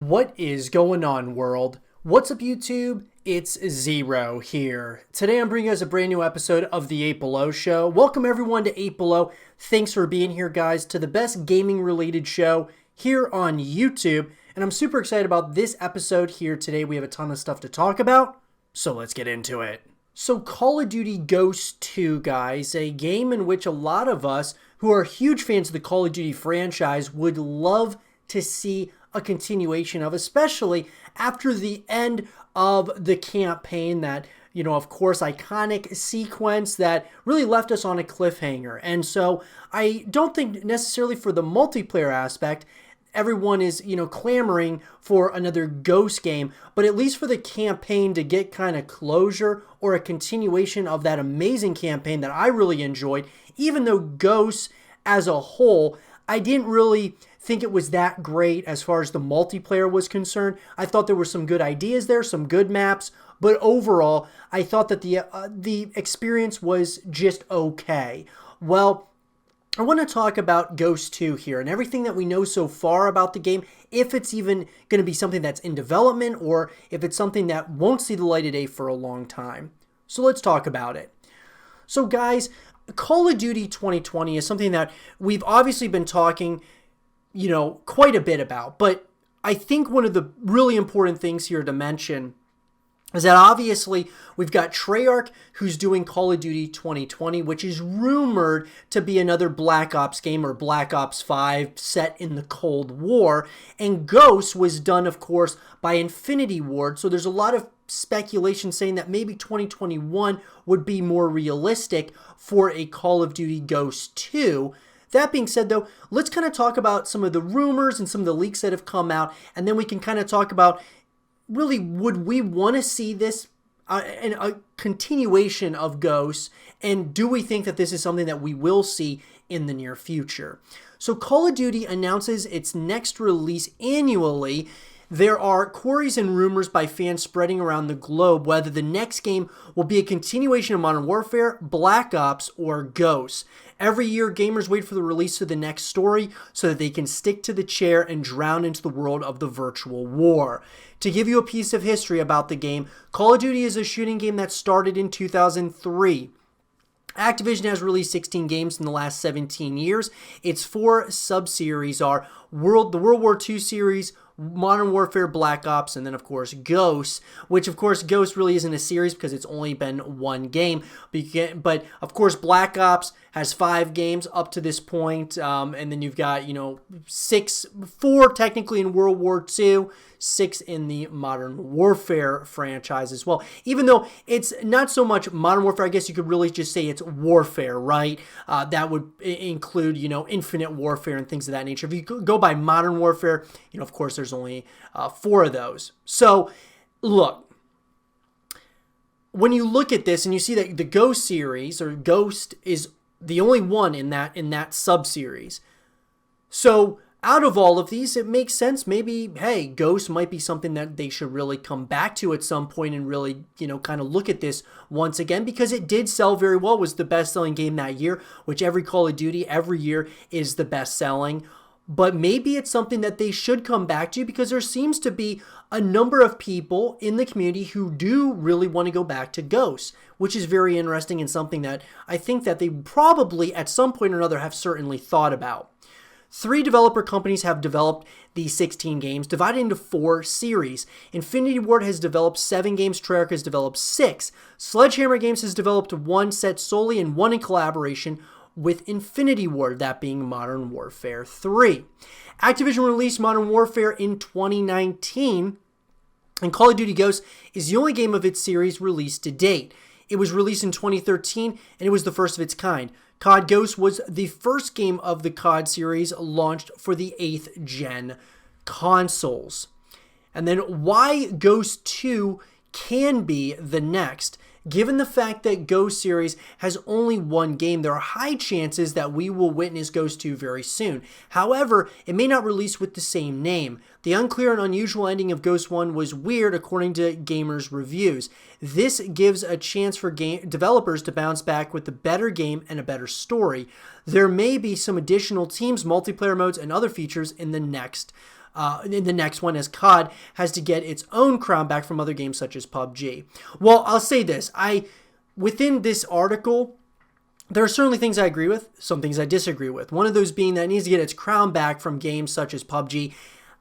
What is going on, world? What's up, YouTube? It's Zero here. Today I'm bringing you guys a brand new episode of the 8 Below Show. Welcome everyone to 8 Below. Thanks for being here, guys, to the best gaming related show here on YouTube. And I'm super excited about this episode here today. We have a ton of stuff to talk about, so let's get into it. So Call of Duty Ghosts 2, guys, a game in which a lot of us who are huge fans of the Call of Duty franchise would love to see a continuation of, especially after the end of the campaign, that, you know, of course, iconic sequence that really left us on a cliffhanger. And so I don't think necessarily for the multiplayer aspect everyone is, clamoring for another Ghost game, but at least for the campaign to get kind of closure or a continuation of that amazing campaign that I really enjoyed. Even though Ghosts as a whole, I didn't really think it was that great as far as the multiplayer was concerned. I thought there were some good ideas there, some good maps, but overall, I thought that the experience was just okay. Well, I want to talk about Ghost 2 here and everything that we know so far about the game, if it's even going to be something that's in development or if it's something that won't see the light of day for a long time. So let's talk about it. So guys, Call of Duty 2020 is something that we've obviously been talking, quite a bit about, but I think one of the really important things here to mention is that obviously we've got Treyarch, who's doing Call of Duty 2020, which is rumored to be another Black Ops game or Black Ops 5 set in the Cold War. And Ghost was done, of course, by Infinity Ward. So there's a lot of speculation saying that maybe 2021 would be more realistic for a Call of Duty Ghost 2. That being said, though, let's kind of talk about some of the rumors and some of the leaks that have come out, and then we can kind of talk about, really, would we want to see this in a continuation of Ghosts, and do we think that this is something that we will see in the near future? So Call of Duty announces its next release annually. There are queries and rumors by fans spreading around the globe whether the next game will be a continuation of Modern Warfare, Black Ops, or Ghosts. Every year, gamers wait for the release of the next story so that they can stick to the chair and drown into the world of the virtual war. To give you a piece of history about the game, Call of Duty is a shooting game that started in 2003. Activision has released 16 games in the last 17 years. Its four sub-series are the World War II series, Modern Warfare, Black Ops, and then, of course, Ghosts, which, of course, Ghosts really isn't a series because it's only been one game. But of course, Black Ops has 5 games up to this point, and then you've got, 4 technically in World War II, 6 in the Modern Warfare franchise as well. Even though it's not so much Modern Warfare, I guess you could really just say it's warfare, right? That would include, Infinite Warfare and things of that nature. If you go by Modern Warfare, of course, there's only 4 of those. So, look, when you look at this and you see that the Ghost series, or Ghost, is the only one in that sub-series. So, out of all of these, it makes sense. Maybe, hey, Ghost might be something that they should really come back to at some point and really, kind of look at this once again, because it did sell very well. It was the best-selling game that year, which every Call of Duty every year is the best-selling. But maybe it's something that they should come back to, because there seems to be a number of people in the community who do really want to go back to Ghosts, which is very interesting and something that I think that they probably at some point or another have certainly thought about. 3 developer companies have developed these 16 games, divided into 4 series. Infinity Ward has developed 7 games, Treyarch has developed 6. Sledgehammer Games has developed 1 set solely and 1 in collaboration with Infinity Ward, that being Modern Warfare 3. Activision released Modern Warfare in 2019, and Call of Duty Ghosts is the only game of its series released to date. It was released in 2013, and it was the first of its kind. COD Ghosts was the first game of the COD series launched for the 8th gen consoles. And then why Ghost 2 can be the next. Given the fact that Ghost series has only 1 game, there are high chances that we will witness Ghost 2 very soon. However, it may not release with the same name. The unclear and unusual ending of Ghost 1 was weird according to gamers' reviews. This gives a chance for developers to bounce back with a better game and a better story. There may be some additional teams, multiplayer modes, and other features in the next in the next one, as COD has to get its own crown back from other games such as PUBG. Well, I'll say this. Within this article, there are certainly things I agree with, some things I disagree with. One of those being that it needs to get its crown back from games such as PUBG.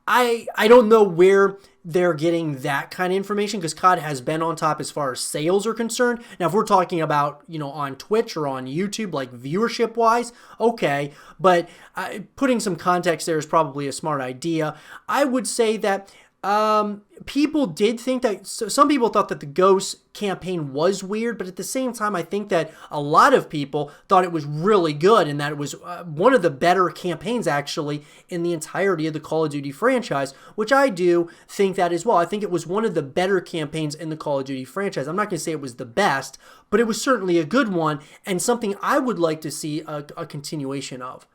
I don't know where they're getting that kind of information, because COD has been on top as far as sales are concerned. Now, if we're talking about, on Twitch or on YouTube, like viewership-wise, okay. But putting some context there is probably a smart idea. I would say that people did think that, some people thought that the Ghost campaign was weird, but at the same time, I think that a lot of people thought it was really good, and that it was one of the better campaigns actually in the entirety of the Call of Duty franchise, which I do think that as well. I think it was one of the better campaigns in the Call of Duty franchise. I'm not going to say it was the best, but it was certainly a good one, and something I would like to see a continuation of.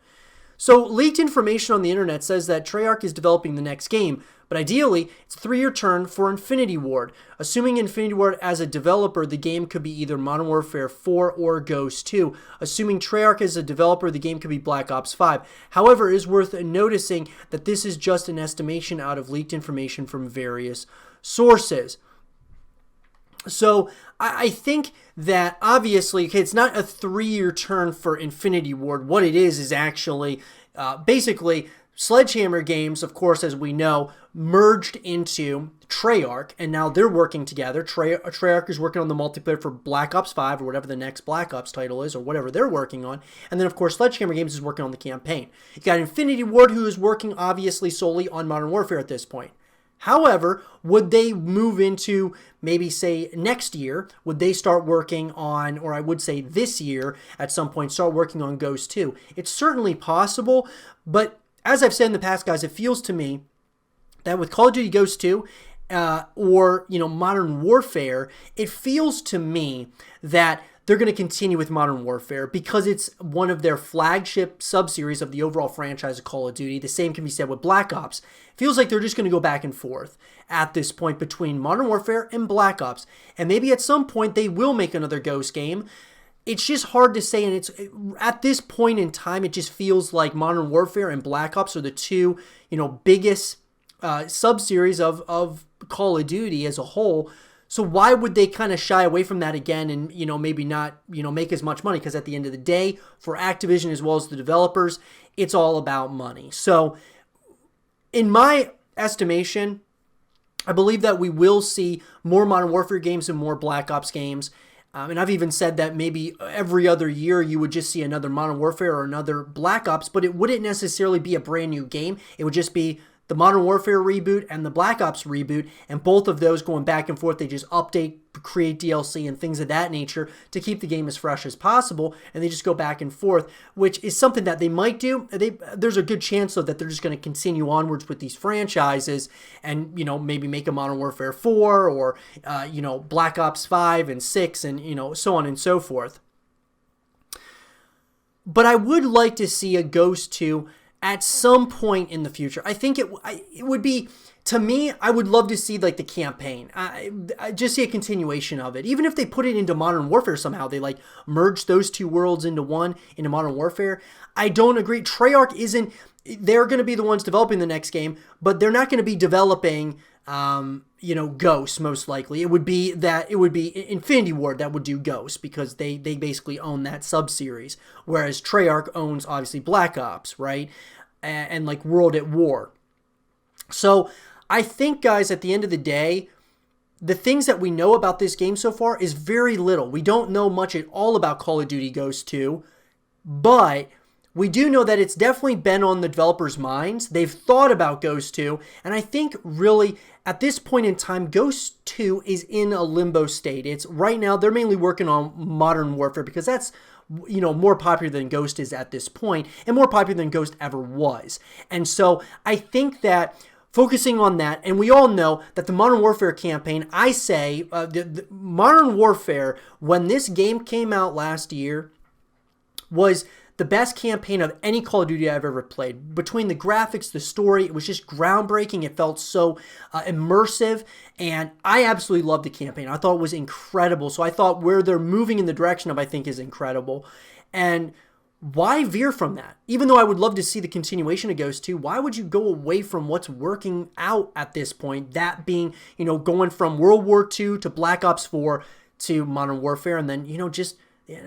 So, leaked information on the internet says that Treyarch is developing the next game, but ideally, it's a 3-year turn for Infinity Ward. Assuming Infinity Ward as a developer, the game could be either Modern Warfare 4 or Ghost 2. Assuming Treyarch as a developer, the game could be Black Ops 5. However, it is worth noticing that this is just an estimation out of leaked information from various sources. So I think that obviously, okay, it's not a 3-year turn for Infinity Ward. What it is actually basically Sledgehammer Games, of course, as we know, merged into Treyarch, and now they're working together. Treyarch is working on the multiplayer for Black Ops 5 or whatever the next Black Ops title is, or whatever they're working on. And then, of course, Sledgehammer Games is working on the campaign. You got Infinity Ward, who is working obviously solely on Modern Warfare at this point. However, would they move into maybe, say, next year? Would they start working on, or I would say this year at some point, start working on Ghost 2? It's certainly possible, but as I've said in the past, guys, it feels to me that with Call of Duty Ghost 2 or, Modern Warfare, it feels to me that they're going to continue with Modern Warfare because it's one of their flagship sub-series of the overall franchise of Call of Duty. The same can be said with Black Ops. It feels like they're just going to go back and forth at this point between Modern Warfare and Black Ops. And maybe at some point they will make another Ghost game. It's just hard to say, and at this point in time, it just feels like Modern Warfare and Black Ops are the two, biggest sub-series of Call of Duty as a whole. So why would they kind of shy away from that again and, maybe not, make as much money? Because at the end of the day, for Activision as well as the developers, it's all about money. So in my estimation, I believe that we will see more Modern Warfare games and more Black Ops games. And I've even said that maybe every other year you would just see another Modern Warfare or another Black Ops, but it wouldn't necessarily be a brand new game. It would just be the Modern Warfare reboot and the Black Ops reboot, and both of those going back and forth. They just update, create DLC and things of that nature to keep the game as fresh as possible, and they just go back and forth, which is something that they might do. There's a good chance, though, that they're just going to continue onwards with these franchises and, maybe make a Modern Warfare 4 or, Black Ops 5 and 6 and, so on and so forth. But I would like to see a Ghost 2 at some point in the future. I think it would be, to me, I would love to see like the campaign. I just see a continuation of it. Even if they put it into Modern Warfare somehow, they like merge those two worlds into one, into Modern Warfare. I don't agree. Treyarch isn't, they're going to be the ones developing the next game, but they're not going to be developing, Ghost most likely. It would be Infinity Ward that would do Ghost because they basically own that sub-series, whereas Treyarch owns obviously Black Ops, right? And like World at War. So I think, guys, at the end of the day, the things that we know about this game so far is very little. We don't know much at all about Call of Duty Ghost 2, but we do know that it's definitely been on the developers' minds. They've thought about Ghost 2, and I think really at this point in time, Ghost 2 is in a limbo state. It's right now, they're mainly working on Modern Warfare because that's, more popular than Ghost is at this point, and more popular than Ghost ever was. And so I think that focusing on that, and we all know that the Modern Warfare campaign, I say, the Modern Warfare, when this game came out last year, was the best campaign of any Call of Duty I've ever played. Between the graphics, the story, it was just groundbreaking. It felt so immersive, and I absolutely loved the campaign. I thought it was incredible. So I thought where they're moving in the direction of, I think, is incredible. And why veer from that? Even though I would love to see the continuation of Ghost 2, why would you go away from what's working out at this point? That being, going from World War II to Black Ops 4 to Modern Warfare, and then, just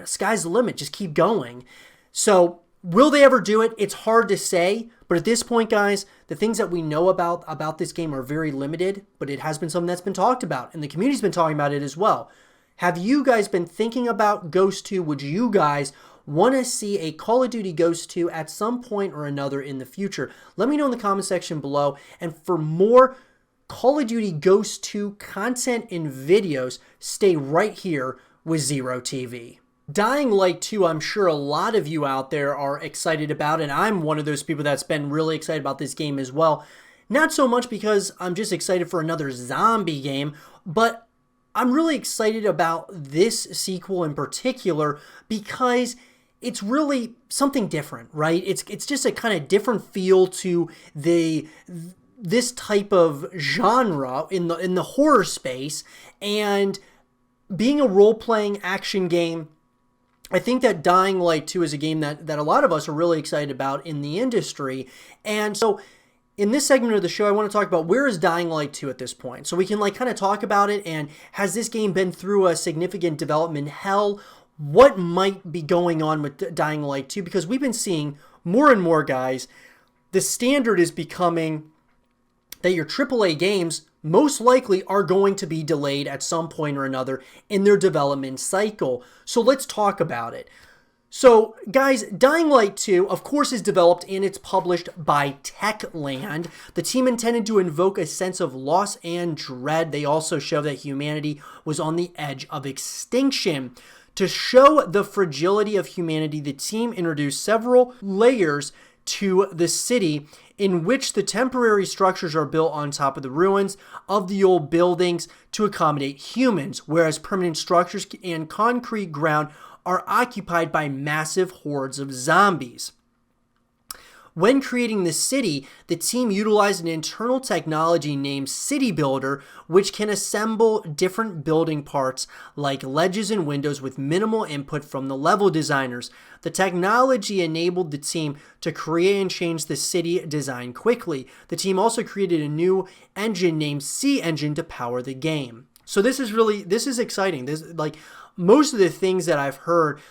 sky's the limit. Just keep going. So will they ever do it? It's hard to say. But at this point, guys, the things that we know about this game are very limited, but it has been something that's been talked about, and the community's been talking about it as well. Have you guys been thinking about Ghost 2? Would you guys want to see a Call of Duty Ghost 2 at some point or another in the future? Let me know in the comment section below. And for more Call of Duty Ghost 2 content and videos, stay right here with Zero TV. Dying Light 2, I'm sure a lot of you out there are excited about, and I'm one of those people that's been really excited about this game as well. Not so much because I'm just excited for another zombie game, but I'm really excited about this sequel in particular because it's really something different, right? It's just a kind of different feel to this type of genre in the horror space, and being a role-playing action game, I think that Dying Light 2 is a game that a lot of us are really excited about in the industry. And so in this segment of the show, I want to talk about where is Dying Light 2 at this point. So we can kind of talk about it, and has this game been through a significant development hell? What might be going on with Dying Light 2? Because we've been seeing more and more, guys, the standard is becoming that your AAA games most likely are going to be delayed at some point or another in their development cycle. So let's talk about it. So guys, Dying Light 2, of course, is developed and it's published by Techland. The team intended to invoke a sense of loss and dread. They also show that humanity was on the edge of extinction. To show the fragility of humanity, the team introduced several layers to the city in which the temporary structures are built on top of the ruins of the old buildings to accommodate humans, whereas permanent structures and concrete ground are occupied by massive hordes of zombies. When creating the city, the team utilized an internal technology named City Builder, which can assemble different building parts like ledges and windows with minimal input from the level designers. The technology enabled the team to create and change the city design quickly. The team also created a new engine named C Engine to power the game. So this is exciting. Most of the things that I've heard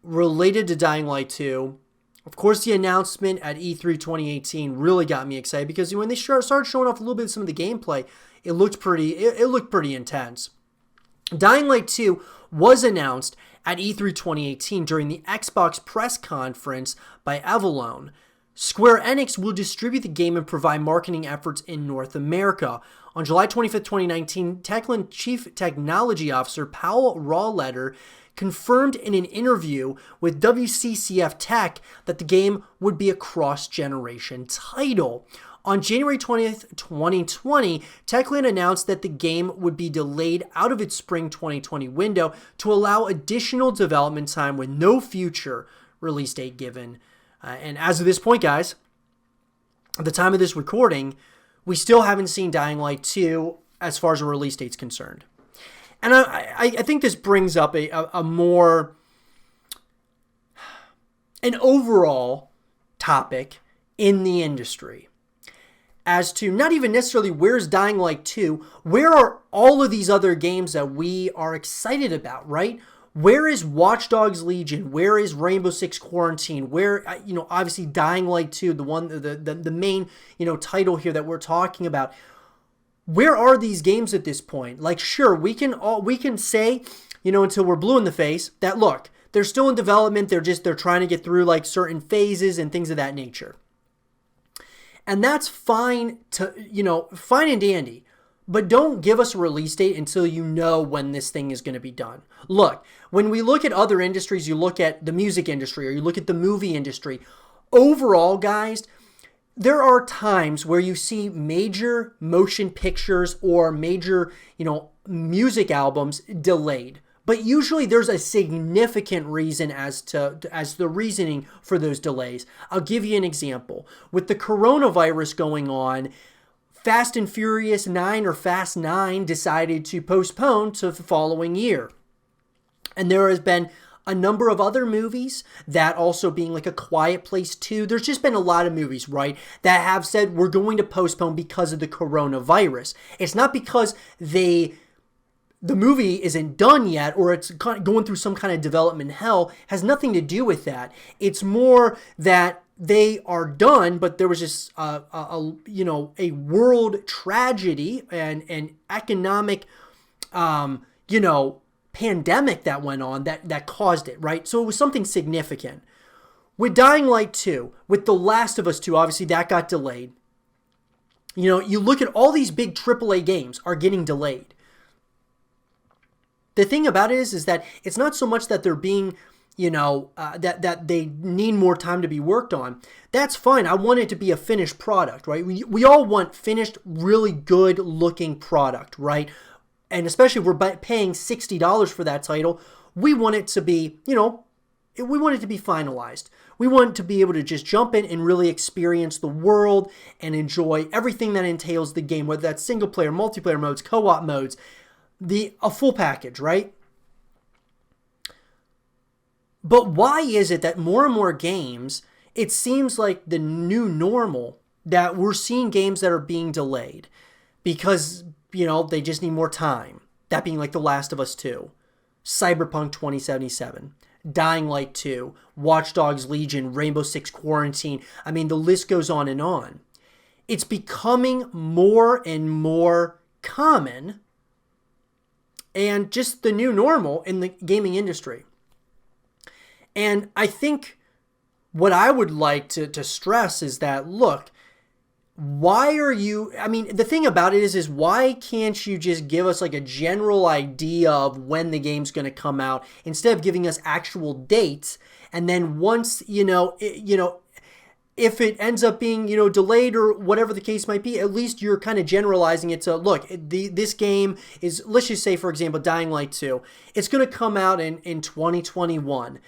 related to Dying Light 2, of course, the announcement at E3 2018 really got me excited because when they started showing off a little bit of some of the gameplay, it looked pretty intense. Dying Light 2 was announced at E3 2018 during the Xbox press conference by Avalon. Square Enix will distribute the game and provide marketing efforts in North America. On July 25, 2019, Techland Chief Technology Officer Paul Rawletter confirmed in an interview with WCCF Tech that the game would be a cross-generation title. On January 20th, 2020, Techland announced that the game would be delayed out of its spring 2020 window to allow additional development time with no future release date given. And as of this point, guys, at the time of this recording, we still haven't seen Dying Light 2 as far as a release date's concerned. And I think this brings up an overall topic in the industry as to not even necessarily where's Dying Light 2, where are all of these other games that we are excited about, right? Where is Watch Dogs Legion? Where is Rainbow Six Quarantine? Where, obviously Dying Light 2, the main, title here that we're talking about. Where are these games at this point? Like, sure, we can say, until we're blue in the face that, look, they're still in development. They're trying to get through like certain phases and things of that nature. And that's fine fine and dandy. But don't give us a release date until you know when this thing is going to be done. Look, when we look at other industries, you look at the music industry or you look at the movie industry. Overall, guys, there are times where you see major motion pictures or major, music albums delayed. But usually there's a significant reason as the reasoning for those delays. I'll give you an example. With the coronavirus going on, Fast and Furious 9 or Fast 9 decided to postpone to the following year. And there has been a number of other movies, that also being like A Quiet Place 2. There's just been a lot of movies, right, that have said we're going to postpone because of the coronavirus. It's not because the movie isn't done yet or it's going through some kind of development hell. It has nothing to do with that. It's more that they are done, but there was just a world tragedy and an economic pandemic that went on that caused it, right? So it was something significant. With Dying Light 2, with The Last of Us 2, obviously that got delayed. You look at all these big AAA games are getting delayed. The thing about it is that it's not so much that they're being, that they need more time to be worked on. That's fine. I want it to be a finished product, right? We all want finished, really good looking product, right? And especially if we're paying $60 for that title, we want it to be, we want it to be finalized. We want to be able to just jump in and really experience the world and enjoy everything that entails the game, whether that's single player, multiplayer modes, co-op modes, a full package, right? But why is it that more and more games, it seems like the new normal, that we're seeing games that are being delayed because, they just need more time. That being like The Last of Us 2, Cyberpunk 2077, Dying Light 2, Watch Dogs Legion, Rainbow Six Quarantine. I mean, the list goes on and on. It's becoming more and more common and just the new normal in the gaming industry. And I think what I would like to stress is that, look, the thing about it is why can't you just give us like a general idea of when the game's going to come out instead of giving us actual dates? And then once, if it ends up being, delayed or whatever the case might be, at least you're kind of generalizing it to, look, this game is, let's just say, for example, Dying Light 2, it's going to come out in 2021.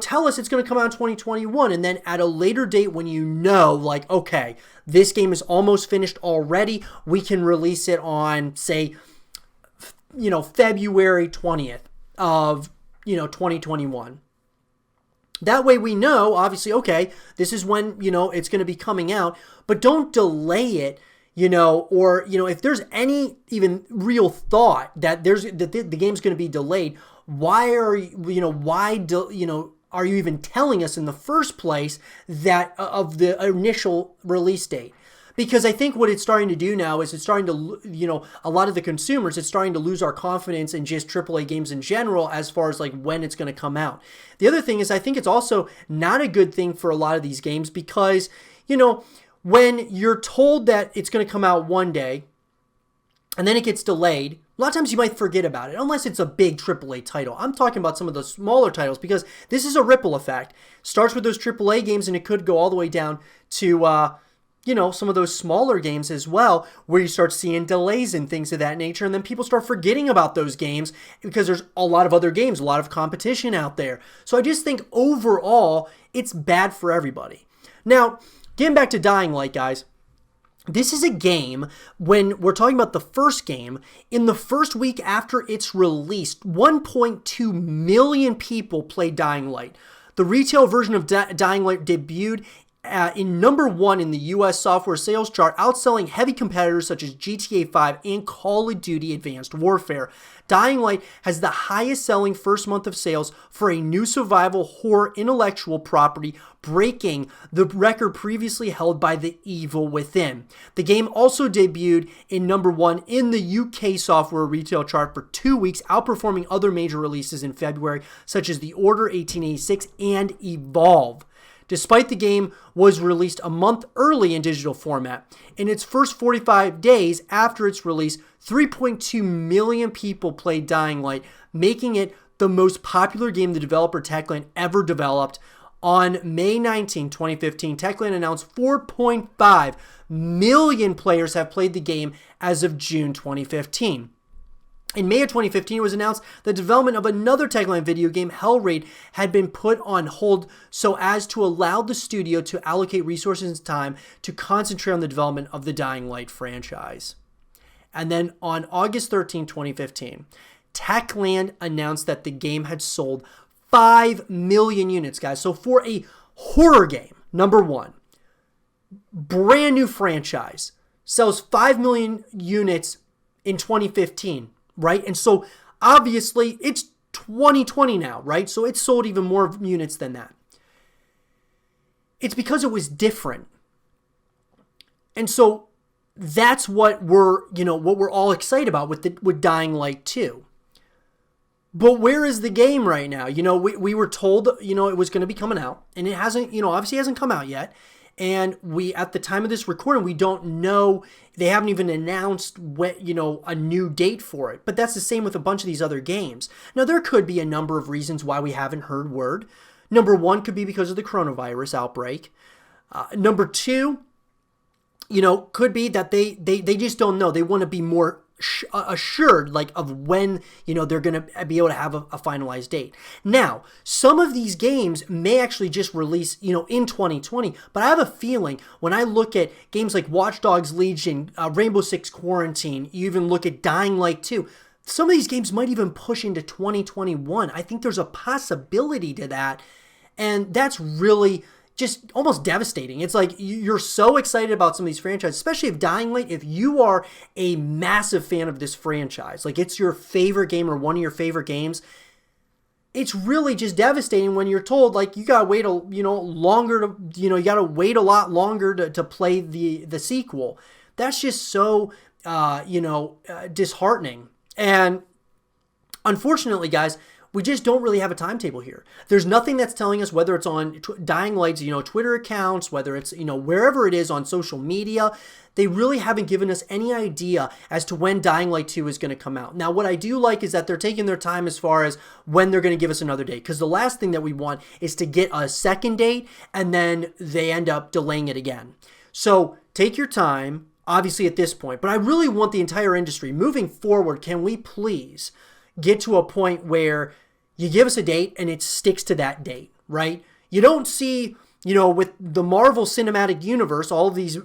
Tell us it's going to come out in 2021, and then at a later date when like, okay, this game is almost finished already, we can release it on, say, February 20th of, 2021. That way we know, obviously, okay, this is when, it's going to be coming out, but don't delay it, or, if there's any even real thought that the game's going to be delayed, why are you even telling us in the first place that of the initial release date? Because I think what it's starting to do now is it's starting to, a lot of the consumers, it's starting to lose our confidence in just AAA games in general as far as like when it's going to come out. The other thing is I think it's also not a good thing for a lot of these games because, when you're told that it's going to come out one day and then it gets delayed, a lot of times you might forget about it, unless it's a big AAA title. I'm talking about some of the smaller titles because this is a ripple effect. Starts with those AAA games and it could go all the way down to, some of those smaller games as well, where you start seeing delays and things of that nature, and then people start forgetting about those games because there's a lot of other games, a lot of competition out there. So I just think overall, it's bad for everybody. Now, getting back to Dying Light, guys, this is a game, when we're talking about the first game, in the first week after it's released, 1.2 million people played Dying Light. The retail version of Dying Light debuted in number 1 in the US software sales chart, outselling heavy competitors such as GTA 5 and Call of Duty Advanced Warfare. Dying Light has the highest selling first month of sales for a new survival horror intellectual property, breaking the record previously held by The Evil Within. The game also debuted in number 1 in the UK software retail chart for 2 weeks, outperforming other major releases in February such as The Order 1886 and Evolve. Despite the game was released a month early in digital format, in its first 45 days after its release, 3.2 million people played Dying Light, making it the most popular game the developer Techland ever developed. On May 19, 2015, Techland announced 4.5 million players have played the game as of June 2015. In May of 2015, it was announced the development of another Techland video game, Hellraid, had been put on hold so as to allow the studio to allocate resources and time to concentrate on the development of the Dying Light franchise. And then on August 13, 2015, Techland announced that the game had sold 5 million units, guys. So for a horror game, number one, brand new franchise, sells 5 million units in 2015, right? And so obviously it's 2020 now, right? So it's sold even more units than that. It's because it was different. And so that's what we're all excited about with Dying Light 2. But where is the game right now? We were told, it was going to be coming out, and it hasn't, obviously hasn't come out yet. And at the time of this recording, we don't know, they haven't even announced a new date for it. But that's the same with a bunch of these other games. Now, there could be a number of reasons why we haven't heard word. Number one could be because of the coronavirus outbreak. Number two, could be that they just don't know. They want to be more assured of when they're going to be able to have a finalized date. Now, some of these games may actually just release in 2020, but I have a feeling when I look at games like Watch Dogs Legion, Rainbow Six Quarantine, you even look at Dying Light 2, some of these games might even push into 2021. I think there's a possibility to that, and that's really just almost devastating. It's like you're so excited about some of these franchises, especially if Dying Light, if you are a massive fan of this franchise, like it's your favorite game or one of your favorite games, it's really just devastating when you're told you gotta wait longer to, you gotta wait a lot longer to play the sequel. That's just so, disheartening. And unfortunately, guys, we just don't really have a timetable here. There's nothing that's telling us whether it's on Dying Light's, Twitter accounts, whether it's, wherever it is on social media. They really haven't given us any idea as to when Dying Light 2 is going to come out. Now, what I do like is that they're taking their time as far as when they're going to give us another date. Because the last thing that we want is to get a second date and then they end up delaying it again. So take your time, obviously, at this point. But I really want the entire industry moving forward. Can we please get to a point where you give us a date and it sticks to that date, right? You don't see, with the Marvel Cinematic Universe, all of these,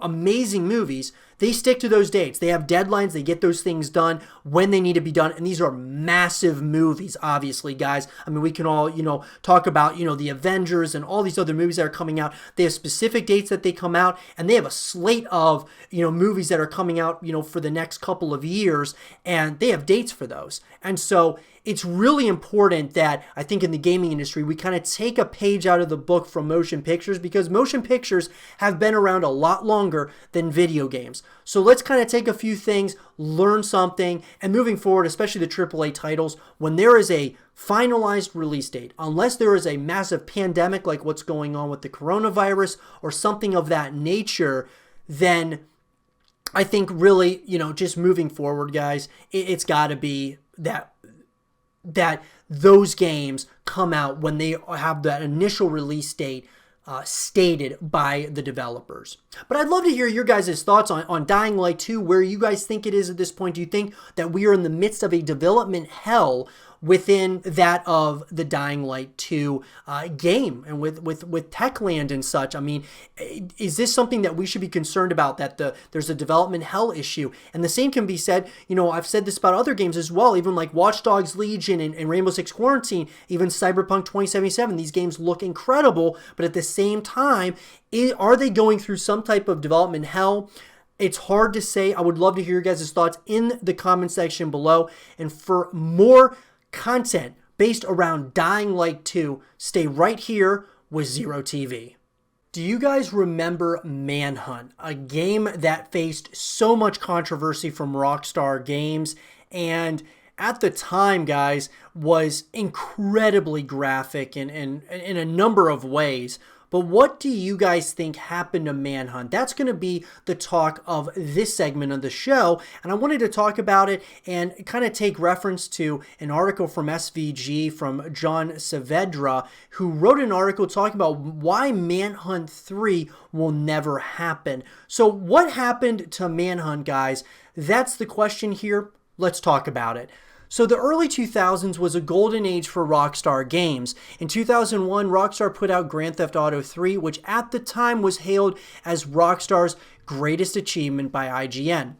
amazing movies, they stick to those dates. They have deadlines. They get those things done when they need to be done. And these are massive movies, obviously, guys. I mean, we can all, talk about, the Avengers and all these other movies that are coming out. They have specific dates that they come out, and they have a slate of, movies that are coming out, for the next couple of years, and they have dates for those. And so it's really important that I think in the gaming industry, we kind of take a page out of the book from motion pictures, because motion pictures have been around a lot longer than video games. So let's kind of take a few things, learn something, and moving forward, especially the AAA titles, when there is a finalized release date, unless there is a massive pandemic like what's going on with the coronavirus or something of that nature, then I think really, just moving forward, guys, it's got to be that those games come out when they have that initial release date stated by the developers. But I'd love to hear your guys' thoughts on Dying Light 2, where you guys think it is at this point. Do you think that we are in the midst of a development hell within that of the Dying Light 2 game and with Techland and such? I mean, is this something that we should be concerned about, that there's a development hell issue? And the same can be said, I've said this about other games as well, even like Watch Dogs Legion and Rainbow Six Quarantine, even Cyberpunk 2077. These games look incredible, but at the same time, are they going through some type of development hell? It's hard to say. I would love to hear your guys' thoughts in the comment section below. And for more content based around Dying Light 2, stay right here with Zero TV. Do you guys remember Manhunt, a game that faced so much controversy from Rockstar Games, and at the time, guys, was incredibly graphic in a number of ways? But what do you guys think happened to Manhunt? That's going to be the talk of this segment of the show. And I wanted to talk about it and kind of take reference to an article from SVG from John Saavedra, who wrote an article talking about why Manhunt 3 will never happen. So what happened to Manhunt, guys? That's the question here. Let's talk about it. So the early 2000s was a golden age for Rockstar Games. In 2001, Rockstar put out Grand Theft Auto 3, which at the time was hailed as Rockstar's greatest achievement by IGN.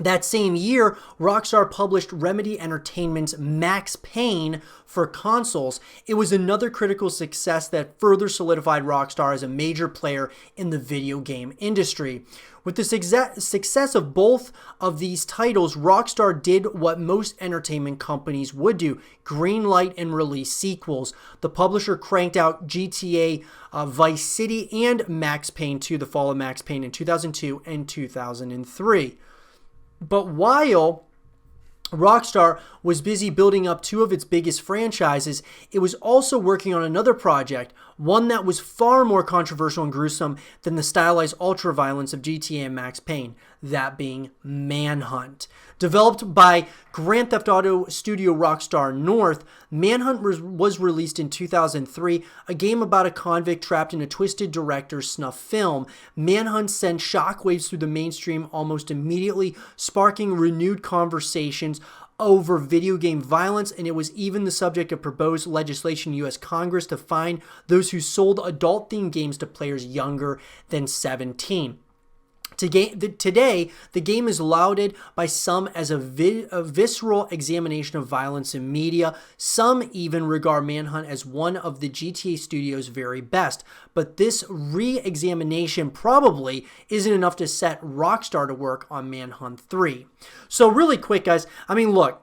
That same year, Rockstar published Remedy Entertainment's Max Payne for consoles. It was another critical success that further solidified Rockstar as a major player in the video game industry. With the success of both of these titles, Rockstar did what most entertainment companies would do: greenlight and release sequels. The publisher cranked out GTA Vice City and Max Payne 2, The Fall of Max Payne, in 2002 and 2003. But while Rockstar was busy building up two of its biggest franchises, it was also working on another project, one that was far more controversial and gruesome than the stylized ultra-violence of GTA and Max Payne, that being Manhunt. Developed by Grand Theft Auto studio Rockstar North, Manhunt was released in 2003, a game about a convict trapped in a twisted director's snuff film. Manhunt sent shockwaves through the mainstream almost immediately, sparking renewed conversations over video game violence, and it was even the subject of proposed legislation in U.S. Congress to fine those who sold adult-themed games to players younger than 17. Today, the game is lauded by some as a visceral examination of violence in media. Some even regard Manhunt as one of the GTA studio's very best. But this re-examination probably isn't enough to set Rockstar to work on Manhunt 3. So really quick, guys, I mean, look,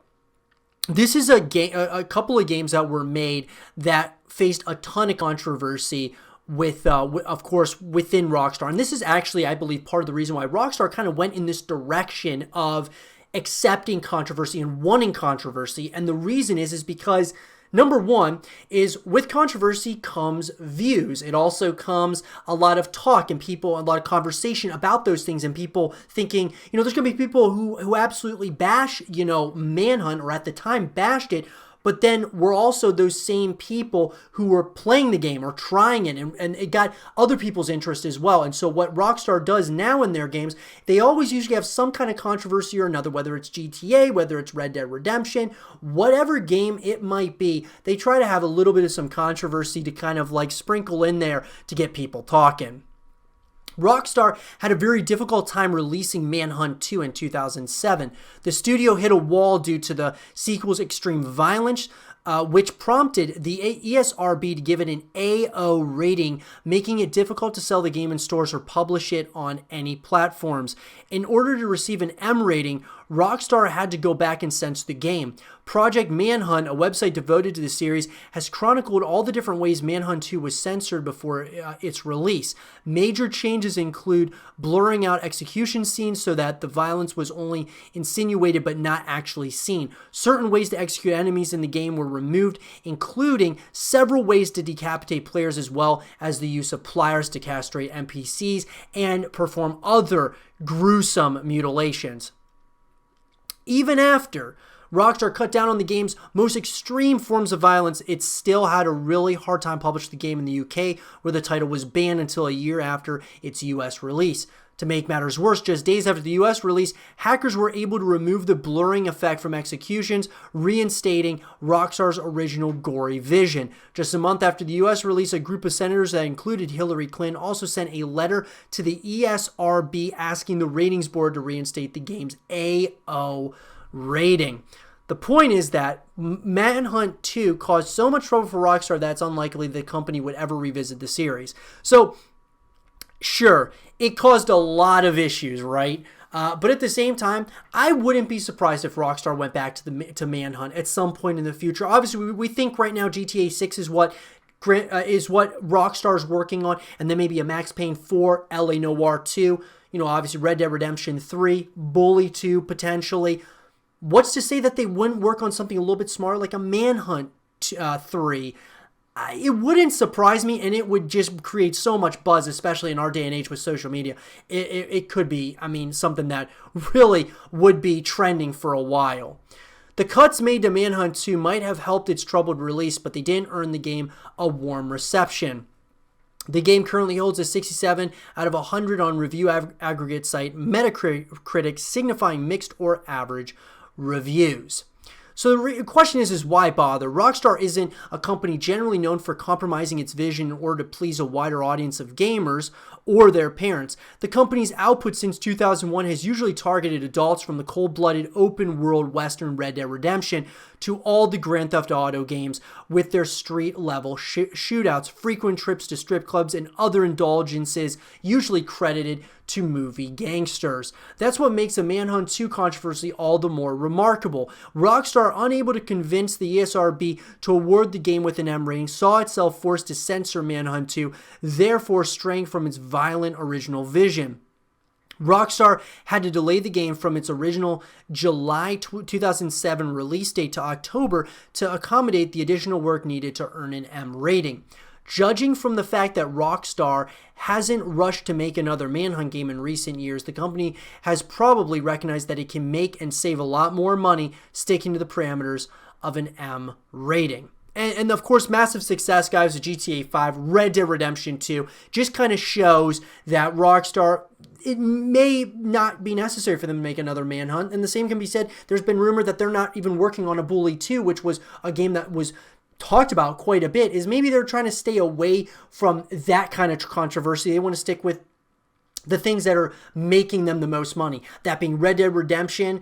this is a couple of games that were made that faced a ton of controversy with of course, within Rockstar. And this is actually, I believe, part of the reason why Rockstar kind of went in this direction of accepting controversy and wanting controversy. And the reason is because, number one, is with controversy comes views. It also comes a lot of talk and people, a lot of conversation about those things, and people thinking, there's going to be people who absolutely bash, Manhunt, or at the time bashed it. But then we're also those same people who were playing the game or trying it, and it got other people's interest as well. And so what Rockstar does now in their games, they always usually have some kind of controversy or another, whether it's GTA, whether it's Red Dead Redemption, whatever game it might be, they try to have a little bit of some controversy to kind of like sprinkle in there to get people talking. Rockstar had a very difficult time releasing Manhunt 2 in 2007. The studio hit a wall due to the sequel's extreme violence, which prompted the ESRB to give it an AO rating, making it difficult to sell the game in stores or publish it on any platforms. In order to receive an M rating, Rockstar had to go back and censor the game. Project Manhunt, a website devoted to the series, has chronicled all the different ways Manhunt 2 was censored before its release. Major changes include blurring out execution scenes so that the violence was only insinuated but not actually seen. Certain ways to execute enemies in the game were removed, including several ways to decapitate players, as well as the use of pliers to castrate NPCs and perform other gruesome mutilations. Even after Rockstar cut down on the game's most extreme forms of violence, it still had a really hard time publishing the game in the UK, where the title was banned until a year after its US release. To make matters worse, just days after the US release, hackers were able to remove the blurring effect from executions, reinstating Rockstar's original gory vision. Just a month after the US release, a group of senators that included Hillary Clinton also sent a letter to the ESRB asking the ratings board to reinstate the game's AO rating. The point is that Manhunt 2 caused so much trouble for Rockstar that it's unlikely the company would ever revisit the series. So, sure, it caused a lot of issues, right? But at the same time, I wouldn't be surprised if Rockstar went back to Manhunt at some point in the future. Obviously, we think right now GTA 6 is what Rockstar's working on, and then maybe a Max Payne 4, LA Noire 2, obviously Red Dead Redemption 3, Bully 2 potentially. What's to say that they wouldn't work on something a little bit smarter like a Manhunt 3? It wouldn't surprise me, and it would just create so much buzz, especially in our day and age with social media. It could be, something that really would be trending for a while. The cuts made to Manhunt 2 might have helped its troubled release, but they didn't earn the game a warm reception. The game currently holds a 67 out of 100 on review aggregate site Metacritic, signifying mixed or average reviews. So the question is why bother? Rockstar isn't a company generally known for compromising its vision in order to please a wider audience of gamers or their parents. The company's output since 2001 has usually targeted adults, from the cold-blooded open-world Western Red Dead Redemption to all the Grand Theft Auto games with their street-level shootouts, frequent trips to strip clubs, and other indulgences usually credited to movie gangsters. That's what makes a Manhunt 2 controversy all the more remarkable. Rockstar, unable to convince the ESRB to award the game with an M rating, saw itself forced to censor Manhunt 2, therefore straying from its violent original vision. Rockstar had to delay the game from its original July 2007 release date to October to accommodate the additional work needed to earn an M rating. Judging from the fact that Rockstar hasn't rushed to make another Manhunt game in recent years, the company has probably recognized that it can make and save a lot more money sticking to the parameters of an M rating. And of course, massive success, guys, with GTA 5, Red Dead Redemption 2, just kind of shows that Rockstar, it may not be necessary for them to make another Manhunt. And the same can be said, there's been rumor that they're not even working on a Bully 2, which was a game that was talked about quite a bit, is maybe they're trying to stay away from that kind of controversy. They want to stick with the things that are making them the most money. That being Red Dead Redemption,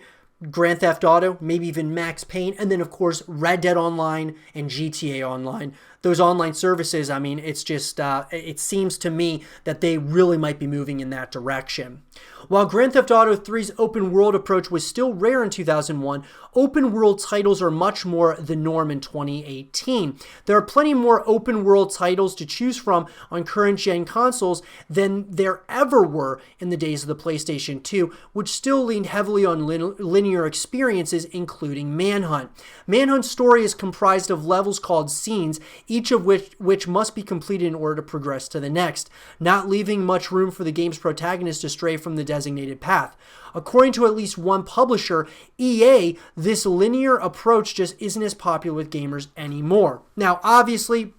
Grand Theft Auto, maybe even Max Payne, and then of course Red Dead Online and GTA Online. Those online services, I mean, it's just, it seems to me that they really might be moving in that direction. While Grand Theft Auto 3's open world approach was still rare in 2001, open world titles are much more the norm in 2018. There are plenty more open world titles to choose from on current gen consoles than there ever were in the days of the PlayStation 2, which still leaned heavily on linear experiences, including Manhunt. Manhunt's story is comprised of levels called scenes, each of which must be completed in order to progress to the next, not leaving much room for the game's protagonist to stray from the designated path. According to at least one publisher, EA, this linear approach just isn't as popular with gamers anymore. Now, obviously,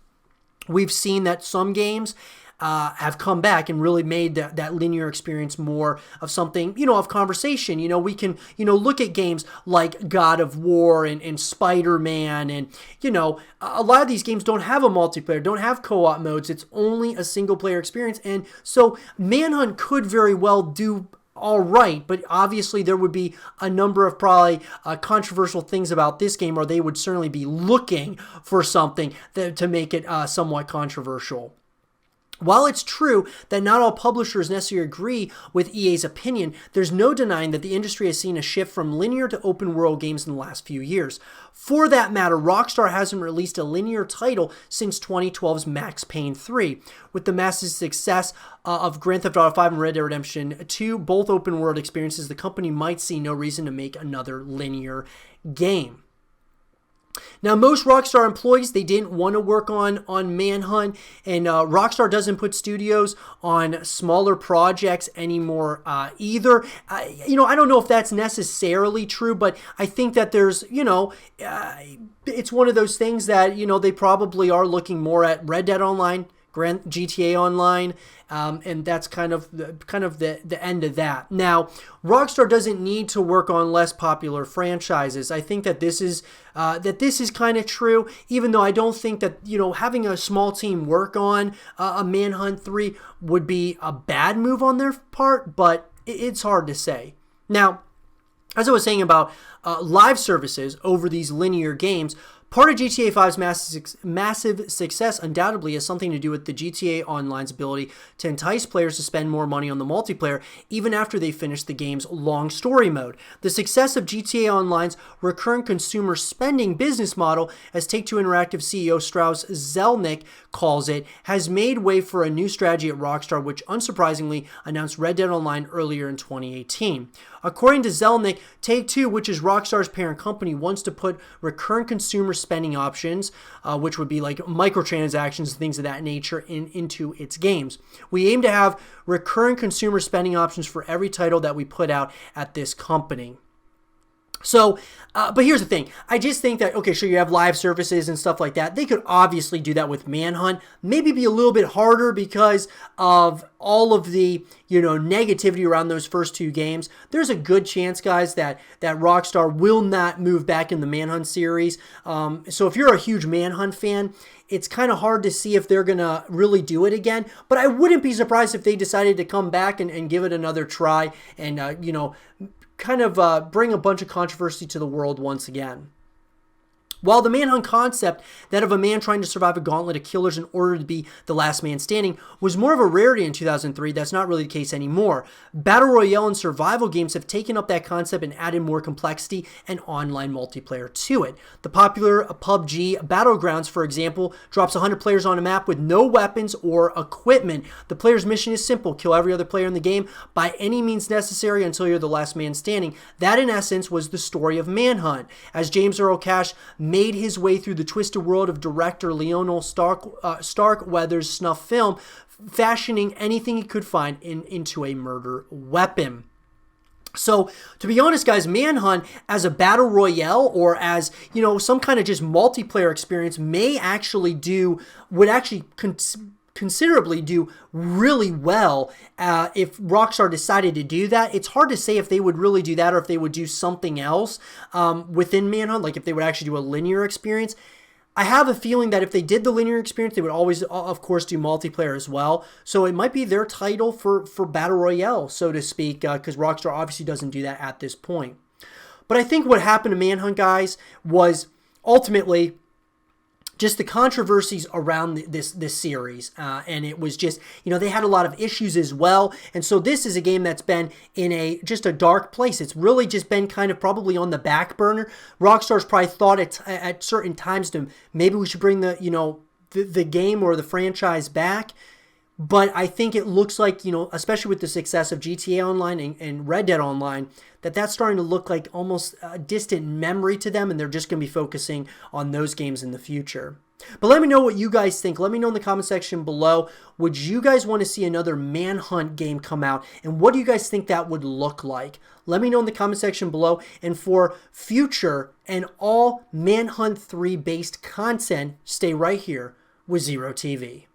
we've seen that some games have come back and really made that linear experience more of something, of conversation. We can, look at games like God of War and Spider-Man, and, a lot of these games don't have a multiplayer, don't have co-op modes. It's only a single-player experience. And so Manhunt could very well do all right, but obviously there would be a number of probably controversial things about this game, or they would certainly be looking for something to make it somewhat controversial. While it's true that not all publishers necessarily agree with EA's opinion, there's no denying that the industry has seen a shift from linear to open world games in the last few years. For that matter, Rockstar hasn't released a linear title since 2012's Max Payne 3. With the massive success of Grand Theft Auto 5 and Red Dead Redemption 2, both open world experiences, the company might see no reason to make another linear game. Now, most Rockstar employees, they didn't want to work on Manhunt, and Rockstar doesn't put studios on smaller projects anymore either. I don't know if that's necessarily true, but I think that there's, it's one of those things that, they probably are looking more at Red Dead Online, GTA Online, and that's kind of the end of that. Now, Rockstar doesn't need to work on less popular franchises. I think that this is kind of true, even though I don't think that having a small team work on a Manhunt 3 would be a bad move on their part, but it's hard to say. Now, as I was saying about live services over these linear games, part of GTA 5's massive success undoubtedly has something to do with the GTA Online's ability to entice players to spend more money on the multiplayer even after they finish the game's long story mode. The success of GTA Online's recurrent consumer spending business model, as Take-Two Interactive CEO Strauss Zelnick calls it, has made way for a new strategy at Rockstar, which unsurprisingly announced Red Dead Online earlier in 2018. According to Zelnick, Take-Two, which is Rockstar's parent company, wants to put recurrent consumer spending options, which would be like microtransactions, things of that nature, into its games. We aim to have recurrent consumer spending options for every title that we put out at this company. So, but here's the thing. I just think that, okay, sure, you have live services and stuff like that. They could obviously do that with Manhunt. Maybe be a little bit harder because of all of the, negativity around those first two games. There's a good chance, guys, that Rockstar will not move back in the Manhunt series. So if you're a huge Manhunt fan, it's kind of hard to see if they're going to really do it again. But I wouldn't be surprised if they decided to come back and give it another try and, kind of bring a bunch of controversy to the world once again. While the Manhunt concept, that of a man trying to survive a gauntlet of killers in order to be the last man standing, was more of a rarity in 2003, that's not really the case anymore. Battle Royale and survival games have taken up that concept and added more complexity and online multiplayer to it. The popular PUBG Battlegrounds, for example, drops 100 players on a map with no weapons or equipment. The player's mission is simple: kill every other player in the game by any means necessary until you're the last man standing. That, in essence, was the story of Manhunt. As James Earl Cash made his way through the twisted world of director Lionel Starkweather's snuff film, fashioning anything he could find into a murder weapon. So, to be honest, guys, Manhunt as a battle royale or as, some kind of just multiplayer experience would actually considerably do really well if Rockstar decided to do that. It's hard to say if they would really do that or if they would do something else within Manhunt, like if they would actually do a linear experience. I have a feeling that if they did the linear experience, they would always, of course, do multiplayer as well. So it might be their title for Battle Royale, so to speak, because Rockstar obviously doesn't do that at this point. But I think what happened to Manhunt, guys, was ultimately just the controversies around this series, and it was just, they had a lot of issues as well, and so this is a game that's been in just a dark place. It's really just been kind of probably on the back burner. Rockstar's probably thought at certain times to maybe we should bring the game or the franchise back. But I think it looks like, especially with the success of GTA Online and Red Dead Online, that's starting to look like almost a distant memory to them, and they're just going to be focusing on those games in the future. But let me know what you guys think. Let me know in the comment section below. Would you guys want to see another Manhunt game come out? And what do you guys think that would look like? Let me know in the comment section below. And for future and all Manhunt 3 based content, stay right here with Zero TV.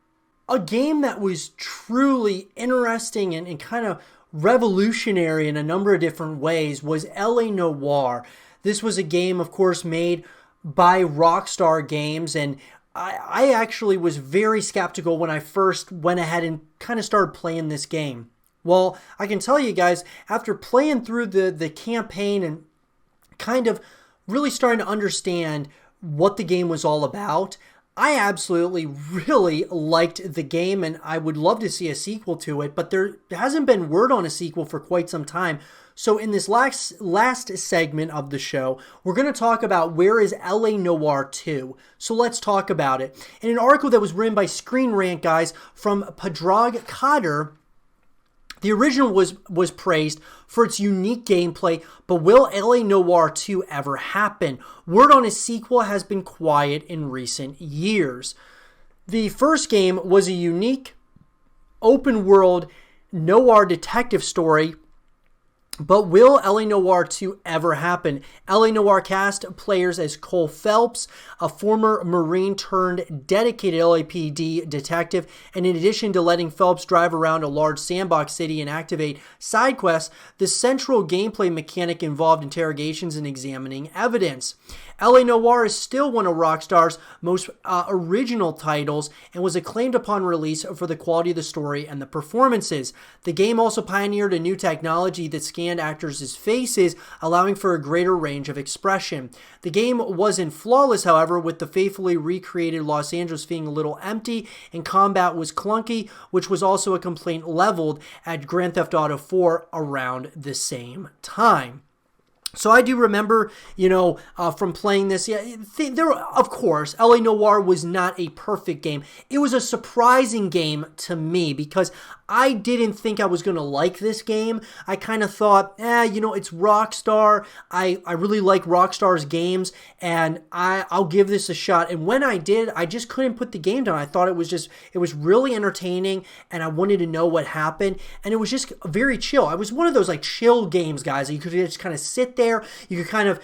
A game that was truly interesting and kind of revolutionary in a number of different ways was LA Noire. This was a game, of course, made by Rockstar Games, and I actually was very skeptical when I first went ahead and kind of started playing this game. Well, I can tell you guys, after playing through the campaign and kind of really starting to understand what the game was all about, I absolutely really liked the game, and I would love to see a sequel to it, but there hasn't been word on a sequel for quite some time. So in this last segment of the show, we're going to talk about where is LA Noire 2. So let's talk about it. In an article that was written by Screen Rant, guys, from Padraig Cotter, the original was praised for its unique gameplay, but will LA Noire 2 ever happen? Word on a sequel has been quiet in recent years. The first game was a unique open-world noir detective story, but will LA Noire 2 ever happen? LA Noire cast players as Cole Phelps, a former Marine turned dedicated LAPD detective, and in addition to letting Phelps drive around a large sandbox city and activate side quests, the central gameplay mechanic involved interrogations and examining evidence. LA Noire is still one of Rockstar's most original titles and was acclaimed upon release for the quality of the story and the performances. The game also pioneered a new technology that scanned actors' faces, allowing for a greater range of expression. The game wasn't flawless, however, with the faithfully recreated Los Angeles feeling a little empty, and combat was clunky, which was also a complaint leveled at Grand Theft Auto 4 around the same time. So I do remember, from playing this, of course, LA Noire was not a perfect game. It was a surprising game to me because I didn't think I was going to like this game. I kind of thought, it's Rockstar. I really like Rockstar's games, and I'll give this a shot. And when I did, I just couldn't put the game down. I thought it was really entertaining, and I wanted to know what happened. And it was just very chill. It was one of those chill games, guys. You could just kind of sit there there. You could kind of,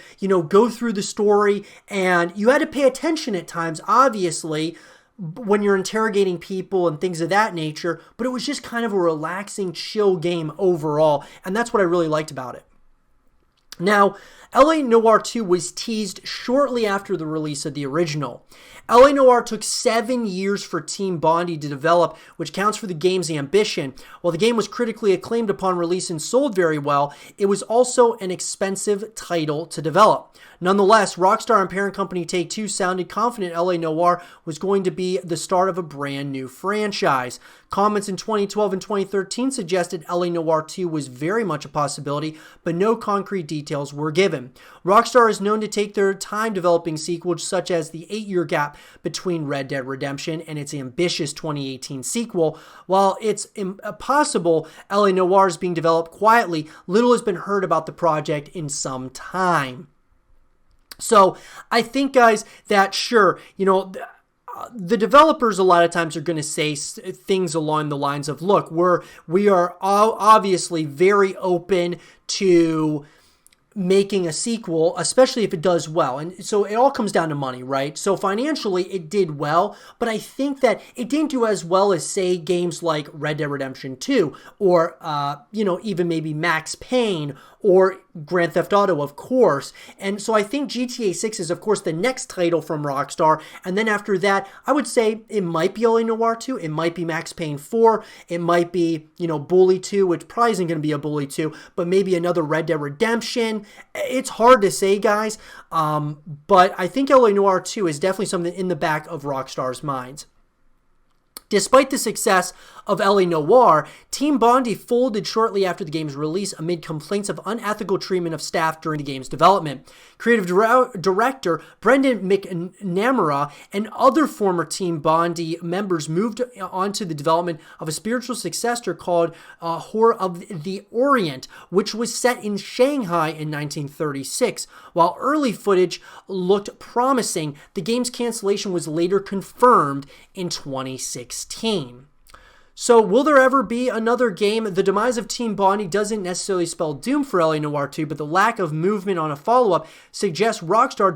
go through the story, and you had to pay attention at times, obviously, when you're interrogating people and things of that nature, but it was just kind of a relaxing, chill game overall, and that's what I really liked about it. Now, LA Noire 2 was teased shortly after the release of the original. LA Noire took 7 years for Team Bondi to develop, which counts for the game's ambition. While the game was critically acclaimed upon release and sold very well, it was also an expensive title to develop. Nonetheless, Rockstar and parent company Take-Two sounded confident LA Noire was going to be the start of a brand new franchise. Comments in 2012 and 2013 suggested LA Noire 2 was very much a possibility, but no concrete details were given. Rockstar is known to take their time developing sequels, such as the 8-year gap between Red Dead Redemption and its ambitious 2018 sequel. While it's possible LA Noire is being developed quietly, little has been heard about the project in some time. So I think, guys, that sure, the developers a lot of times are going to say things along the lines of, look, we are obviously very open to making a sequel, especially if it does well. And so it all comes down to money, right? So financially, it did well, but I think that it didn't do as well as, say, games like Red Dead Redemption 2 or, even maybe Max Payne or Grand Theft Auto, of course. And so I think GTA 6 is, of course, the next title from Rockstar. And then after that, I would say it might be LA Noire 2. It might be Max Payne 4. It might be, Bully 2, which probably isn't going to be a Bully 2, but maybe another Red Dead Redemption. It's hard to say, guys. But I think LA Noire 2 is definitely something in the back of Rockstar's minds. Despite the success of LA Noire, Team Bondi folded shortly after the game's release amid complaints of unethical treatment of staff during the game's development. Creative director Brendan McNamara and other former Team Bondi members moved on to the development of a spiritual successor called Horror of the Orient, which was set in Shanghai in 1936. While early footage looked promising, the game's cancellation was later confirmed in 2016. So will there ever be another game? The demise of Team Bondi doesn't necessarily spell doom for LA Noire 2, but the lack of movement on a follow-up suggests Rockstar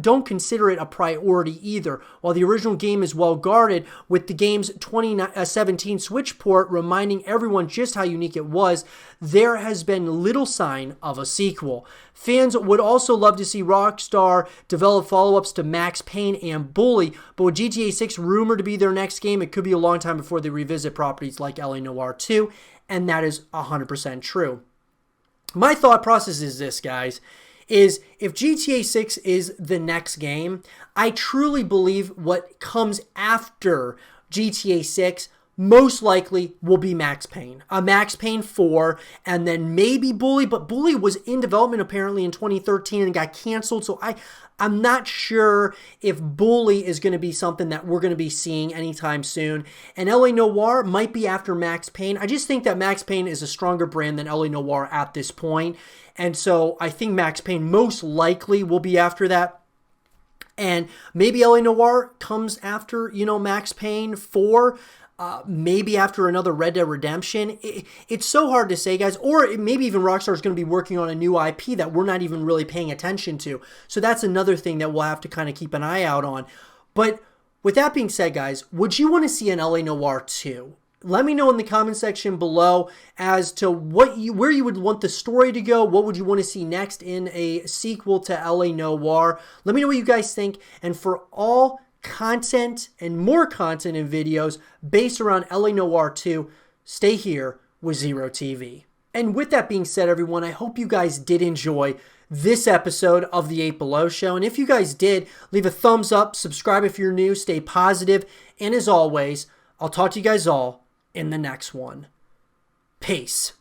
don't consider it a priority either. While the original game is well guarded, with the game's 2017 Switch port reminding everyone just how unique it was, there has been little sign of a sequel. Fans would also love to see Rockstar develop follow-ups to Max Payne and Bully, but with GTA 6 rumored to be their next game, it could be a long time before they revisit properties like LA Noire 2, and that is 100% true. My thought process is this, guys, is if GTA 6 is the next game, I truly believe what comes after GTA 6 most likely will be Max Payne. Max Payne 4, and then maybe Bully, but Bully was in development apparently in 2013 and got canceled, so I'm not sure if Bully is going to be something that we're going to be seeing anytime soon. And LA Noire might be after Max Payne. I just think that Max Payne is a stronger brand than LA Noire at this point. And so I think Max Payne most likely will be after that. And maybe LA Noire comes after, Max Payne 4. Maybe after another Red Dead Redemption. It's so hard to say, guys. Or maybe even Rockstar is going to be working on a new IP that we're not even really paying attention to. So that's another thing that we'll have to kind of keep an eye out on. But with that being said, guys, would you want to see an LA Noire 2? Let me know in the comment section below as to where you would want the story to go. What would you want to see next in a sequel to LA Noire? Let me know what you guys think. And for all content and more content and videos based around LA Noire 2, stay here with Zero TV. And with that being said, everyone, I hope you guys did enjoy this episode of the 8 Below Show. And if you guys did, leave a thumbs up, subscribe if you're new, stay positive, and as always, I'll talk to you guys all in the next one. Peace.